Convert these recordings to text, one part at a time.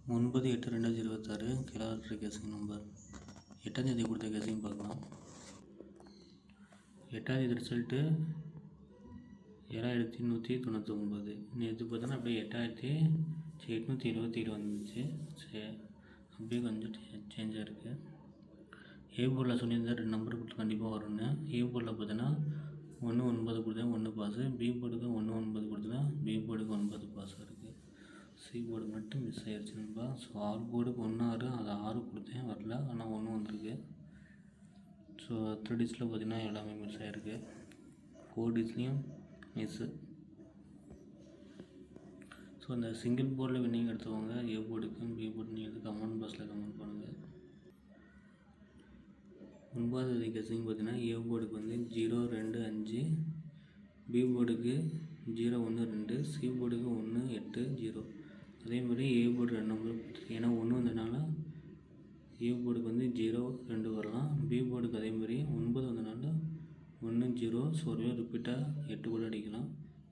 9/8/2026 calendar கேசிங் number 8ஆம் தேதி கொடுத்த கேசிங் பார்க்கலாம். 8ஆம் தேதி ரிசல்ட்டு 7199. நேற்று பார்த்தோன்னா அப்படியே 8877 வந்துச்சு. சரி, அப்படியே கொஞ்சம் சேஞ்சாக இருக்குது. ஏ போர்டில் சொல்லியிருந்தால் 2 நம்பர் கொடுத்து கண்டிப்பாக வரும்னு. ஏ போர்டில் பார்த்தோன்னா 1-9 கொடுத்தா 1 பாஸு, பி போர்டுக்கு 1-9 கொடுத்தா பி போர்டுக்கு 9 பாஸாக இருக்குது. சி போர்டு மட்டும் மிஸ் ஆகிடுச்சு நண்பா. ஸோ ஆர் போர்டுக்கு 1-6, அது 6 கொடுத்தேன் வரல, ஆனால் 1 வந்திருக்கு. ஸோ 3 டிஜிட்டில் பார்த்திங்கன்னா எல்லாமே மிஸ் ஆகிருக்கு. 4 டிஜிட்லேயும் மிஸ்ஸு. ஸோ அந்த சிங்கிள் போர்டில் வின்னிங் எடுத்துக்கோங்க. ஏ போர்டுக்கும் பி போர்டு நீங்கள் கமெண்ட் பாக்ஸில் கமெண்ட் பண்ணுங்கள். 9ஆம் தேதி கெஸிங் பார்த்தீங்கன்னா ஏ போர்டுக்கு வந்து 0-2-5, பி போர்டுக்கு 0-1-2, சி போர்டுக்கு 1-8-0. அதே மாதிரி ஏ போர்டு 2 நம்பர் ஏன்னா 1 வந்ததுனால ஏ போர்டுக்கு வந்து 0-2 வரலாம். பி போர்டுக்கு அதே மாதிரி 9 வந்ததுனால 1-0. ஸோ ஒருவே ரிப்பீட்டாக 8 கூட அடிக்கலாம்.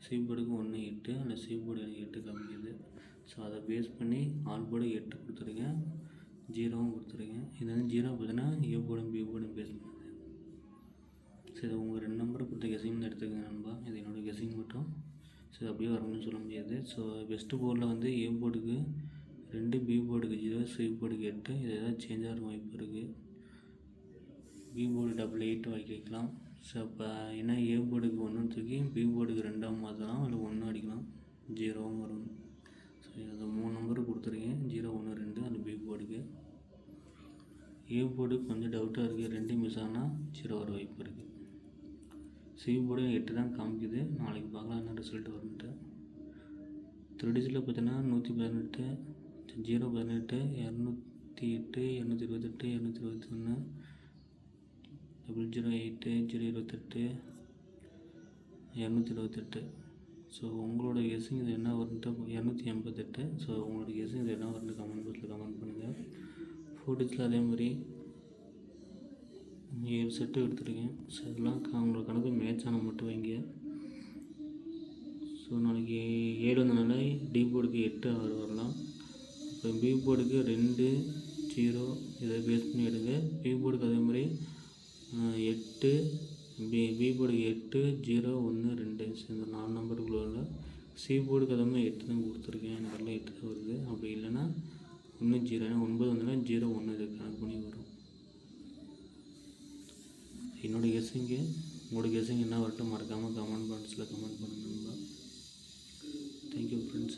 சி போர்டுக்கு 1-8, அந்த சி போர்டு 8 காமிக்குது. ஸோ அதை பேஸ் பண்ணி ஆல் போர்டு 8 கொடுத்துருக்கேன், 0வும் கொடுத்துருக்கேன். இது வந்து 0 பார்த்தீங்கன்னா ஏ போர்டும் பி போர்டும் பேஸ் பண்ணுது. சரி, உங்கள் 2 நம்பரை கொடுத்த கெஸிங் எடுத்துக்கங்க நண்பா. இது என்னோடய கெஸிங் மட்டும். ஸோ அப்படியே வரணும்னு சொல்ல முடியாது. ஸோ பெஸ்ட்டு போர்டில் வந்து ஏ போர்டுக்கு 2, பி போர்டுக்கு 0, சி போர்டுக்கு 8. இது ஏதாவது சேஞ்ச் ஆகிற வாய்ப்பு இருக்குது. பி போர்டு 8 வைக்கலாம். ஸோ இப்போ ஏன்னா ஏ போர்டுக்கு 1 தூக்கி பி போர்டுக்கு 2 மாற்றலாம், அதில் 1 அடிக்கலாம், 0வும் வரும். ஸோ அது 3 நம்பர் கொடுத்துருக்கேன், 0-1-2 அந்த பி போர்டுக்கு. ஏ போர்டு கொஞ்சம் டவுட்டாக இருக்குது, 2 மிஸ் ஆனால் 0 வர வாய்ப்பு இருக்குது. சி போர்டு 8 தான் காமிக்குது. நாளைக்கு பார்க்கலாம் என்ன ரிசல்ட் வரும்ன்ட்டு. 3 டிஜிட்டில் பார்த்தீங்கன்னா 118, 018, 208, 228, 221, 008, 028, 228. ஸோ உங்களோட கெஸிங் இது என்ன வரும்ன்ட்டு 288. ஸோ உங்களோட கெஸிங் இது என்ன வரும்னு கமெண்ட் பாக்ஸில் கமெண்ட் பண்ணுங்கள். 4 டிஜிட்டில் அதே மாதிரி 7 செட்டு எடுத்துருக்கேன். ஸோ இதெல்லாம் உங்களோட கணக்கு மேட்ச் ஆனால் மட்டும் வைங்க. ஸோ நாளைக்கு 7 வந்தனால டி போர்டுக்கு 8-6 வரலாம். அப்புறம் பி போர்டுக்கு 2-0 இதை பேஸ் பண்ணி எடுங்க. பி போர்டுக்கு அதே மாதிரி 8, பி போர்டுக்கு 8-0-1-2. ஸோ இந்த 4 நம்பருக்குள்ள சி போர்டுக்கு அதே மாதிரி 8 தான் கொடுத்துருக்கேன். எனக்கு எல்லாம் 8 தான் வருது. அப்படி இல்லைன்னா 1-0, ஏன்னா 9 வந்தோன்னா 0-1 இது கணக்கு பண்ணி வரும். என்னோடய கெஸிங்கு உங்களோட கெஸிங் என்ன வரட்டும் மறக்காமல் கமெண்ட் பாக்ஸில் கமெண்ட் பண்ணுங்கள். Thank you friends.